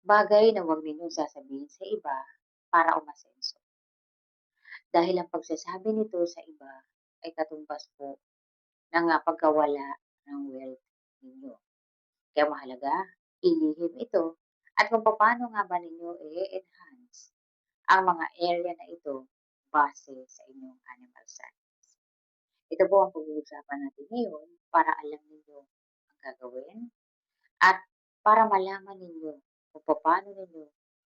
Bagay na huwag ninyong sasabihin sa iba para umasenso. Dahil ang pagsasabi nito sa iba ay katumbas po ng pagkawala ng wealth ninyo. Kaya mahalaga, ilihim ito at kung paano nga ba ninyo i-enhance ang mga area na ito base sa inyong animal science. Ito po ang pag-uusapan natin ngayon para alam ninyo ang gagawin at para malaman ninyo kung paano ninyo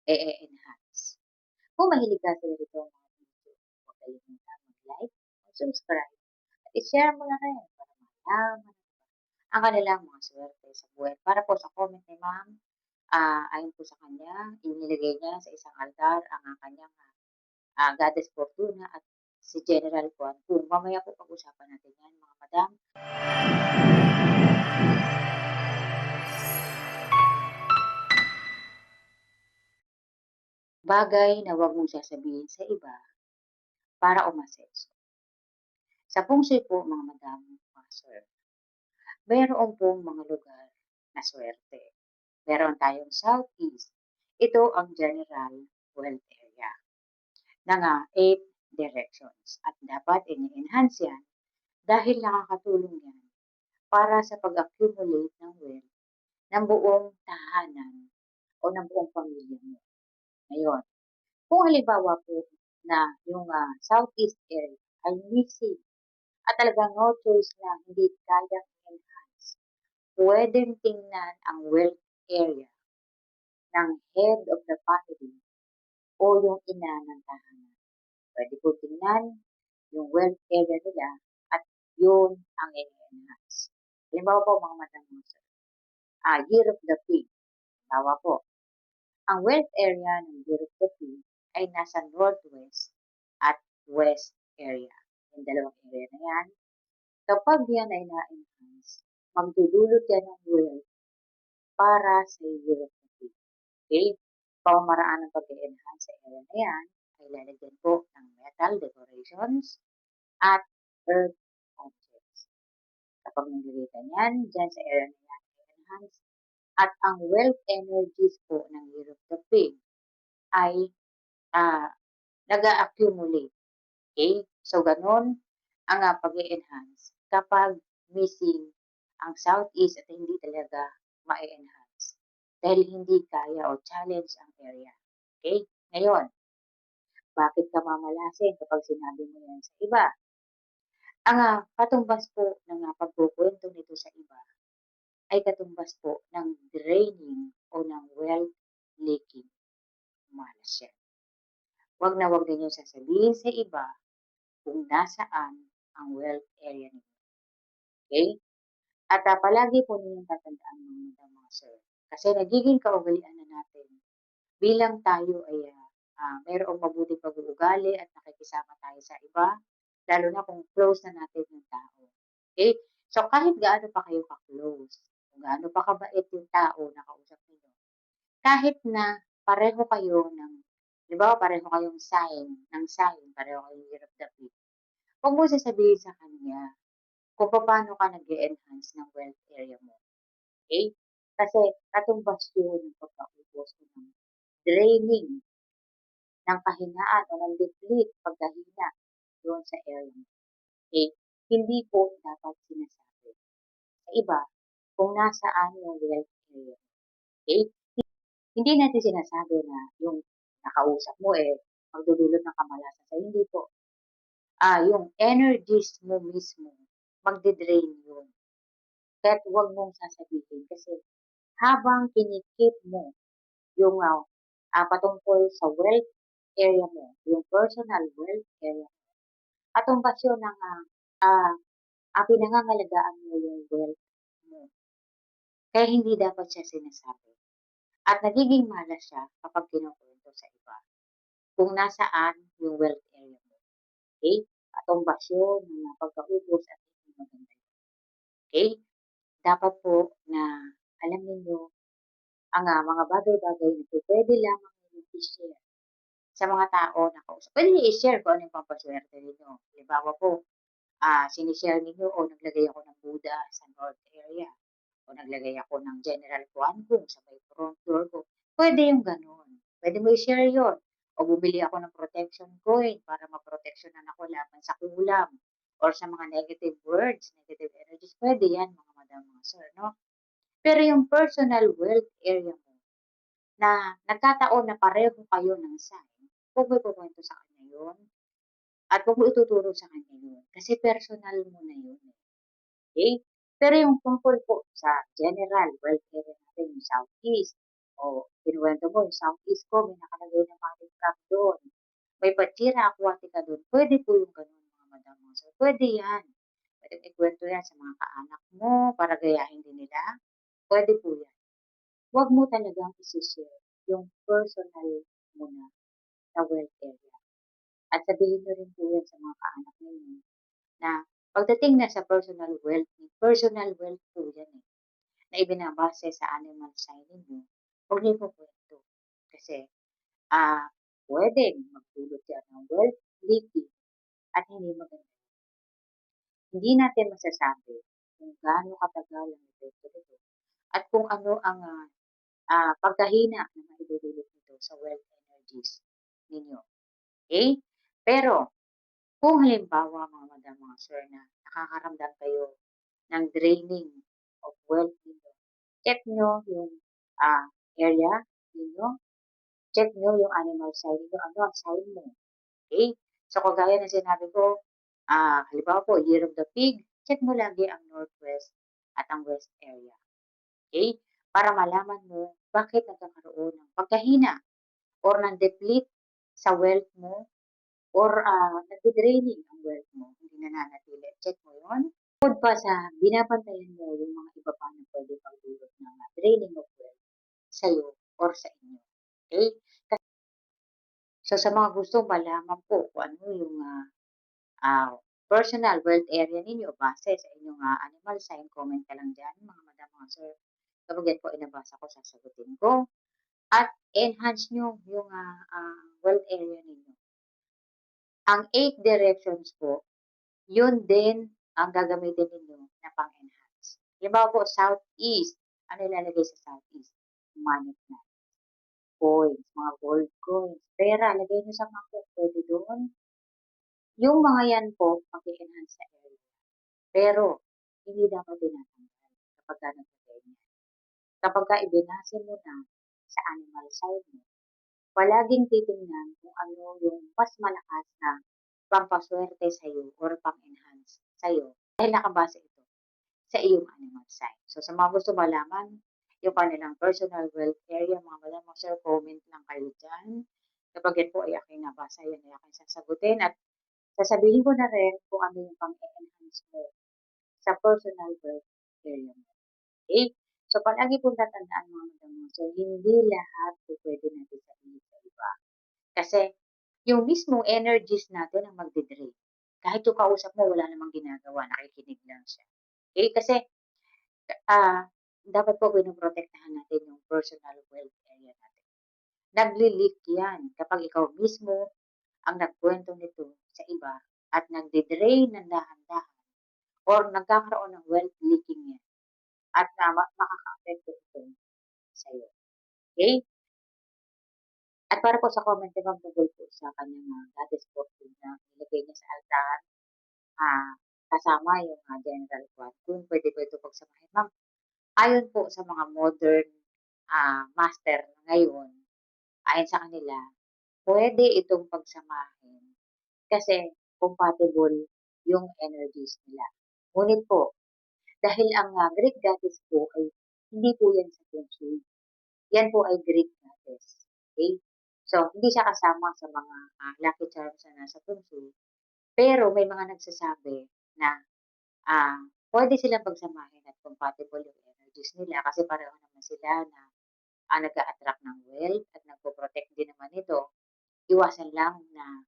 i-enhance. Kung mahilig ka sa ganitong mga video, huwag kalimutan mag-like, mag-subscribe, at i-share mo na rin para malaman ang kanilang mga swerte sa buhay. Para po sa comment ni ma'am, ayon po sa kanya, inilagay niya sa isang altar ang kanyang Goddess Fortuna at si General Juan Kung. Mamaya po pag-usapan natin yan mga madam. Bagay na huwag mong sasabihin sa iba para umasenso. Sa Feng Shui po mga madam, mga sir, mayroon pong mga lugar na swerte. Meron tayong Southeast. Ito ang general wealth area ng 8 directions at dapat ini-enhance yan dahil nakakatulong yan para sa pag-accumulate ng wealth ng buong tahanan o ng buong pamilya mo. Ngayon, kung halimbawa po na yung Southeast area ay missing at talagang no choice na hindi kayang enhance, pwedeng tingnan ang wealth area ng head of the family o yung ina ng tahanan. Pwede po tingnan yung wealth area nila at yun ang i-enhance. Halimbawa po mga madam sir, Year of the Pig. Halimbawa po, ang wealth area ng Year of the Pig ay nasa northwest at west area. Yung dalawang area na yan, kapag yan ay na-enhance, magdudulot yan ng wealth para sa Year of the Pig. Okay? Pamamaraan ng pag-enhance sa area na yan ay lalagyan po ng metal decorations at earth objects. Kapag naglagay ka niyan, dyan sa area na yan, enhance at ang wealth energies po ng Year of the Pig ay nag-accumulate. Okay? So, ganun ang pag-enhance kapag missing ang Southeast at hindi talaga ma-enhance dahil hindi kaya o challenge ang area. Okay? Ngayon, bakit ka mamalasin kapag sinabi mo yan sa iba? Ang katumbas po ng pagkukwento nito sa iba ay katumbas po ng draining o ng wealth leaking. Malas yan. Huwag na huwag ninyong sasabihin sa iba kung nasaan ang wealth area ninyo. Okay? At palagi po ninyong tatandaan mga sir. Kasi nagiging kaugalian na natin bilang tayo ay mayroong mabuting pag-uugali at nakikisama tayo sa iba, lalo na kung close na natin yung tao. Okay? So kahit gaano pa kayo ka-close, kung gaano pa kabait yung tao na kausap ninyo, kahit na pareho kayo ng, di ba, pareho kayong sign, pareho kayong Year of the Pig, huwag mo sasabihin sa kanya kung paano ka nag-enhance ng wealth area mo. Okay? Kasi katumbas yun ng pagkaubos ng draining ng kahinaan o ng deplete pagkahina doon sa area mo. Okay? Hindi po dapat sinasabi sa iba kung nasaan yung wealth area. Okay? Hindi natin sinasabi na yung nakausap mo magdudulot ng kamalasan sa hindi po. Yung energies mo mismo, magde-drain yun. Kahit huwag mong sasabihin kasi habang kinikip mo yung patungkol sa wealth area mo, yung personal wealth area mo, katumbas yun ng pinangangalagaan mo yung wealth mo. Kaya hindi dapat siya sinasabi. At nagiging malas siya kapag kinukwento sa iba kung nasaan yung wealth area mo. Okay? Katumbas yun ng pagkaubos at hindi maganda. Okay? Dapat po na alam ninyo ang mga bagay-bagay na pwede lamang ninyo i-share sa mga tao na kausap. Pwede niyo i-share kung ano yung pampaswerte ninyo. Halimbawa po, sinishare ninyo o naglagay ako ng Buddha sa North area o naglagay ako ng General Juan Kung sa may front door ko. Puwede yung gano'n. Puwede mo i-share 'yun o bumili ako ng protection coin para maproteksyonan ako laban sa kulam or sa mga negative words, negative energies. Puwede 'yan mga madam, mga sir 'no. Pero yung personal wealth area mo na nagkataon na pareho kayo ng sign, huwag mo ikukuwento sa kanya 'yun at huwag mo ituturo sa kanya 'yun kasi personal mo na 'yun, eh. Okay. Pero yung tungkol po sa general wealth area natin, yung Southeast, o kinuwento mo yung Southeast ko may nakalagay na money trap do'n, may Bachira Aquatica do'n, puwede po yung gano'n mga madam, mga sir, puwede yan. Puwedeng ikuwento yan sa mga kaanak mo para gayahin din nila, puwede po yan. Huwag mo talagang ise-share yung personal mo na wealth area at sabihin mo rin po yan sa mga kaanak ninyo na pagdating na sa personal wealth po yan, eh, na ibinabase sa animal sign ninyo, huwag niyo ikukuwento. Kasi, puwedeng magdulot yan ng wealth leaking at hindi maganda. Hindi natin masasabi kung gaano katagal ang epekto nito at kung ano ang, pagkahina na maidudulot nito sa wealth energies ninyo, okey? Pero kung halimbawa mga madam, mga sir, na nakakaramdam kayo ng draining of wealth ninyo, check niyo yung, area ninyo, check niyo yung animal sign ninyo, ano ang sign mo, okey? So kagaya ng sinabi ko, halimbawa po Year of the Pig, check mo lagi ang northwest at ang west area, okey? Para malaman mo bakit nagkakaroon ng pagkahina or ng-deplete sa wealth mo or, nagde-draining ang wealth mo, hindi nananatili, check mo 'yun. Bukod pa sa binabantayan mo yung mga iba pa na puwedeng magdulot ng, draining of wealth sa'yo or sa inyo, okey? So sa mga gustong malaman po kung ano yung, personal wealth area ninyo base sa inyong, animal sign, comment ka lang diyan mga madam, mga sir. Kapag yan po ay nabasa ko, sasagutin ko at enhance niyo yung, wealth area ninyo. Ang 8 directions po, yun din ang gagamitin ninyo na pang-enhance. Halimbawa po, southeast, ano ilalagay sa southeast? Money plant, coins, mga gold coins, pera, lagay niyo sa bangko, puwede doon. Yung mga yan po, mag-e-enhance sa area. Pero, hindi dapat tinatanggal kapagka nagka-ganyan. Kapagka ibinase mo na sa animal sign mo, palaging titingnan kung ano yung mas malakas na pampaswerte sa'yo or pang-enhance sa'yo dahil nakabase ito sa iyong animal sign. So, sa mga gusto malaman yung kanilang personal wealth area, mga madam, mga sir, comment lang kayo dyan. Kapag yan po ay aking nabasa, yan ay aking sasagutin at sasabihin ko na rin kung ano yung pang-enhance mo sa personal wealth area mo. Okay? So, palagi pong tatandaan mga madam, mga sir, hindi lahat po pwede natin sabihin sa iba. Kasi yung mismong energies natin ang magde-drain. Kahit yung kausap mo wala namang ginagawa, nakikinig lang siya. Okay? Kasi, dapat po pinoprotektahan natin yung personal wealth area natin. Nagli-leak yan kapag ikaw mismo ang nagkwento nito sa iba at nagde-drain ng dahan-dahan or nagkakaroon ng wealth leaking yan at makakaapekto ito sa'yo. Okay? At para po sa comment ni ma'am tungkol po sa kanyang, goddess costume na nilagay niya sa altar, ah, kasama yung, general kwan, kung puwede po ito pagsamahin. Ma'am, ayon po sa mga modern, master ngayon, ayon sa kanila, puwede itong pagsamahin kasi compatible yung energies nila. Ngunit po, dahil ang, Greek goddess po ay hindi po yan sa feng shui, yan po ay Greek goddess, okey? So, hindi siya kasama sa mga, lucky charms na nasa feng shui, pero may mga nagsasabi na, puwede silang pagsamahin at compatible yung energies nila kasi pareho naman sila na, nag-a-attract ng wealth at nagpo-protect din naman ito. Iwasan lang na,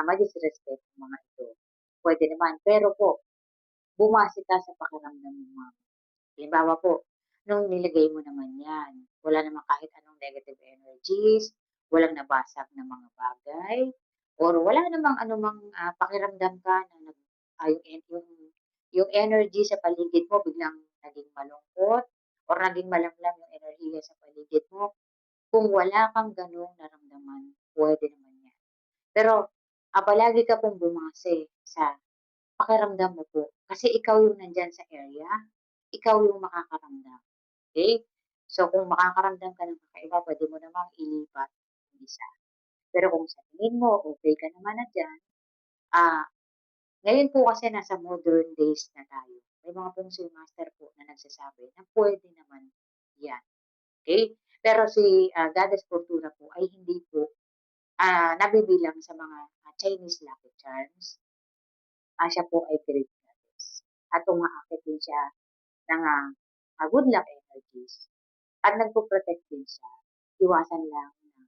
ma-disrespect yung mga ito. Puwede naman, pero po, bumase ka sa pakiramdam mo, ma'am. Halimbawa po, nung nilagay mo naman 'yan, wala namang kahit anong negative energies, walang nabasag na mga bagay, or wala namang anumang, pakiramdam ka na yung energy sa paligid mo biglang naging malungkot or naging malamlam yung enerhiya sa paligid mo. Kung wala kang gano'ng naramdaman, puwede naman 'yan. Pero, palagi ka pong bumase sa pakiramdam mo po, kasi ikaw yung nandiyan sa area, ikaw yung makakaramdam, okey? So, kung makakaramdam ka ng kakaiba, puwede mo namang ilipat yung isa. Pero kung sa tingin mo okey ka naman na diyan, ah, ngayon po kasi nasa modern days na tayo. May mga feng master po na nagsasabi na puwede naman 'yan, okey? Pero si, Goddess Fortuna po ay hindi po, nabibilang sa mga, Chinese lucky charms. Siya po ay Greek goddess at umaakit din siya ng, good luck energies at nagpo-protect din siya. Iwasan lang na,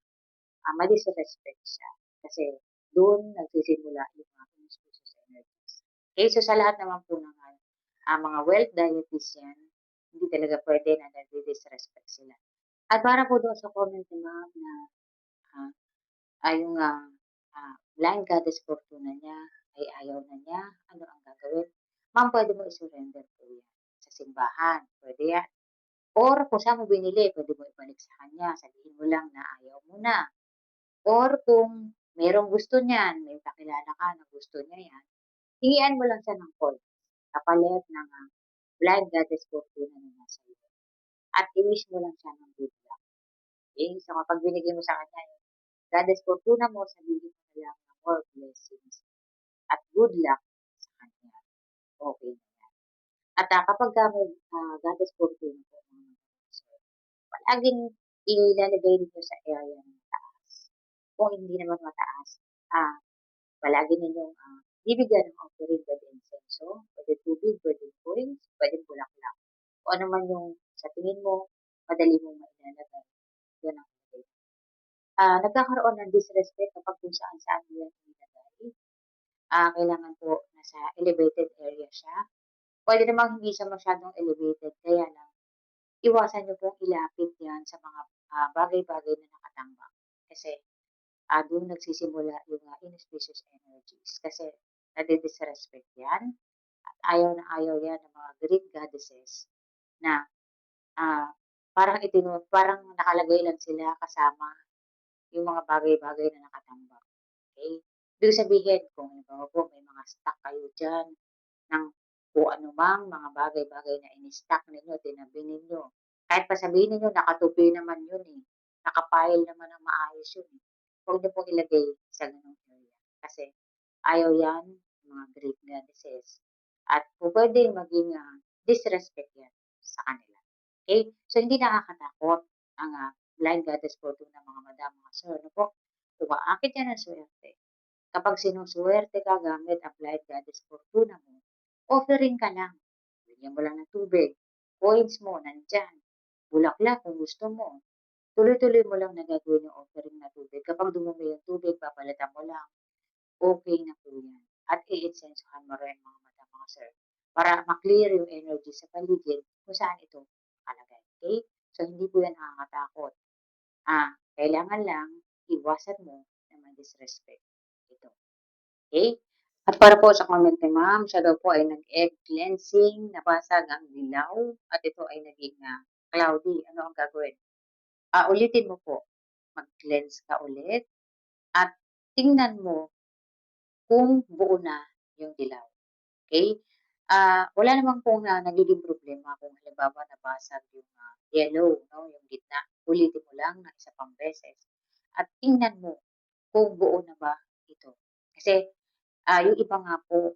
ma-disrespect siya kasi dun nagsisimula yung mga inauspicious energies. Okay, so sa lahat naman po ng, mga wealth deities yan, hindi talaga puwede na nadi-disrespect sila. At para po doon sa comment ni ma'am na, ah, yung, blind goddess fortuna niya ay ayaw na niya, ano ang gagawin? Ma'am, puwede mo i-surrender po yan sa simbahan, puwede yan. Or kung saan mo binili, puwede mo ibalik sa kanya, sabihin mo lang na ayaw mo na. Or kung merong gusto niyan, may kakilala ka na gusto niya yan, hingian mo lang siya ng coins kapalit ng, blind goddess fortuna na nasa iyo at i-wish mo lang siya ng good luck, okey? So kapag binigay mo sa kanya yung goddess fortuna mo, sabihin mo na lang na more blessings at good luck sa kanya, okey na yan. At, kapagka may, goddess fortuna po mga kapatid, palaging ilalagay ninyo sa area na mataas. Kung hindi naman mataas, ah, palagi ninyong, bibigyan ng offering, puwede insenso, puwede tubig, puwedeng coins, puwedeng bulaklak. Kung ano man yung sa tingin mo madali mong mailalagay, yun ang ilagay. Nagkakaroon ng disrespect kapag kung saan-saan mo yan inilagay. Kailangan po nasa elevated area siya. Puwede namang hindi siya masyadong elevated, kaya lang iwasan niyo pong ilapit yan sa mga, bagay-bagay na nakatambak. Kasi, dun nagsisimula yung, inauspicious energies kasi nadi-disrespect yan at ayaw na ayaw yan ng mga Greek goddesses na, parang nakalagay lang sila kasama yung mga bagay-bagay na nakatambak, okey? Ibig sabihin kung halimbawa po may mga stock kayo diyan ng kung anumang mga bagay-bagay na ini-stock ninyo, tinabi ninyo. Kahit pa sabihin ninyo nakatupi naman yun, eh, naka-pile naman ng maayos yun, eh. Huwag niyo pong ilagay sa gano'ng area kasi ayaw yan ng mga Greek goddesses at pupuwedeng maging, disrespect yan sa kanila, okey? So hindi nakakatakot ang, blind goddess fortune ng mga madam, mga sir, ano po, umaakit yan ng suwerte. Kapag sinusuwerte ka gamit ang blind goddess fortuna mo, offering ka lang. Bigyan mo lang ng tubig, coins mo nandiyan, bulaklak kung gusto mo. Tuloy-tuloy mo lang na gagawin yung offering na tubig. Kapag dumumi yung tubig, papalitan mo lang, okey na po yan. At i-insensohan mo rin mga madam, mga sir, para ma-clear yung energy sa paligid kung saan ito nakalagay, okey? So, hindi po yan nakakatakot. Kailangan lang iwasan mo na ma-disrespect ito, okey? At para po sa comment ni ma'am, siya daw po ay nag-egg cleansing, nabasag ang dilaw at ito ay naging, cloudy. Ano ang gagawin? Ulitin mo po, mag-cleanse ka ulit at tingnan mo kung buo na yung dilaw, okey? Wala naman pong, nagiging problema kung halimbawa nabasag yung, yellow 'no, yung gitna. Ulitin mo lang ng isa pang beses at tingnan mo kung buo na ba ito. Kasi, yung iba nga po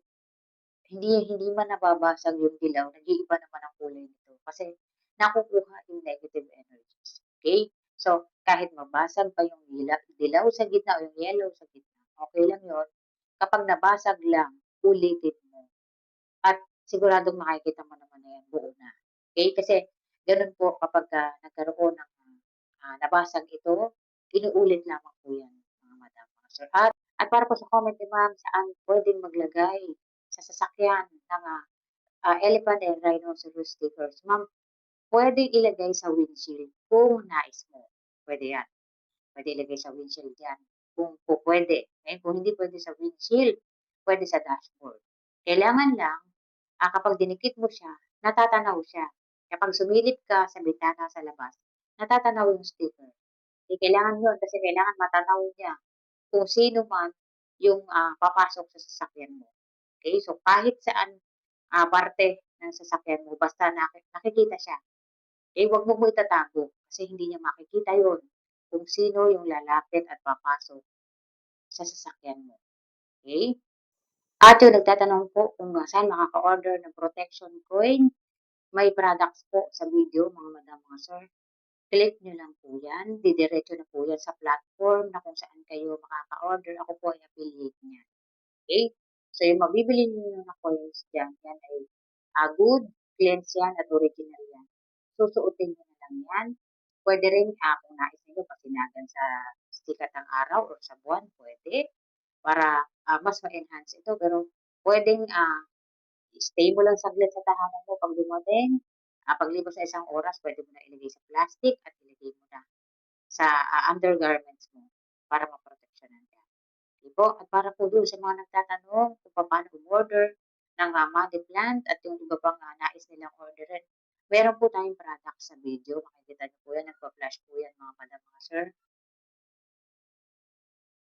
hindi hindi man nababasag yung dilaw, nag-iiba naman ang kulay nito kasi nakukuha yung negative energies, okey? So, kahit mabasag pa yung dilaw sa gitna o yung yellow sa gitna, okey lang yun. Kapag nabasag lang, ulitin mo at siguradong makikita mo naman na yan buo na, okey? Kasi gano'n po kapagka nagkaroon ng, nabasag ito, inuulit lamang po yan mga madam, mga sir. At para po sa comment ni ma'am, saan puwedeng maglagay sa sasakyan ng, elephant and rhinoceros stickers. Ma'am, puwedeng ilagay sa windshield kung nais mo, puwede yan. Puwede ilagay sa windshield yan kung pupuwede. Eh, kung hindi puwede sa windshield, puwede sa dashboard. Kailangan lang, kapag dinikit mo siya, natatanaw siya. Kapag sumilip ka sa bintana sa labas, natatanaw yung sticker. kailangan yun kasi kailangan matanaw niya kung sino man yung, papasok sa sasakyan mo. Okay, so kahit saan, parte ng sasakyan mo basta nakikita siya, eh, wag mo itatago kasi hindi niya makikita yun kung sino yung lalapit at papasok sa sasakyan mo, okey? At yung nagtatanong po kung saan makaka-order ng protection coin, may products po sa video mga madam, mga sir. Click niyo lang po 'yan, didiretso na po 'yan sa platform na kung saan kayo makaka-order. Ako po ay affiliate niyan, okey? So yung mabibili niyo na coins diyan, 'yan ay, good, cleanse 'yan at original 'yan. Susuotin niyo na lang 'yan. Puwede rin, kung nais niyo pasinagan sa sikat ng araw or sa buwan, puwede. Para, mas ma-enhance ito pero puwedeng, i-stay mo lang saglit sa tahanan mo 'pag dumating, paglipas ng isang oras puwede mo na ilagay sa plastic at ilagay mo na sa, undergarments mo para maproteksyonan ka. Okey po, at para po dun sa mga nagtatanong kung papaano umorder ng, money plant at yung iba pang, nais nilang orderin, meron po tayong product sa video, makikita niyo po yan, nagfa-flash po yan mga madam, mga sir.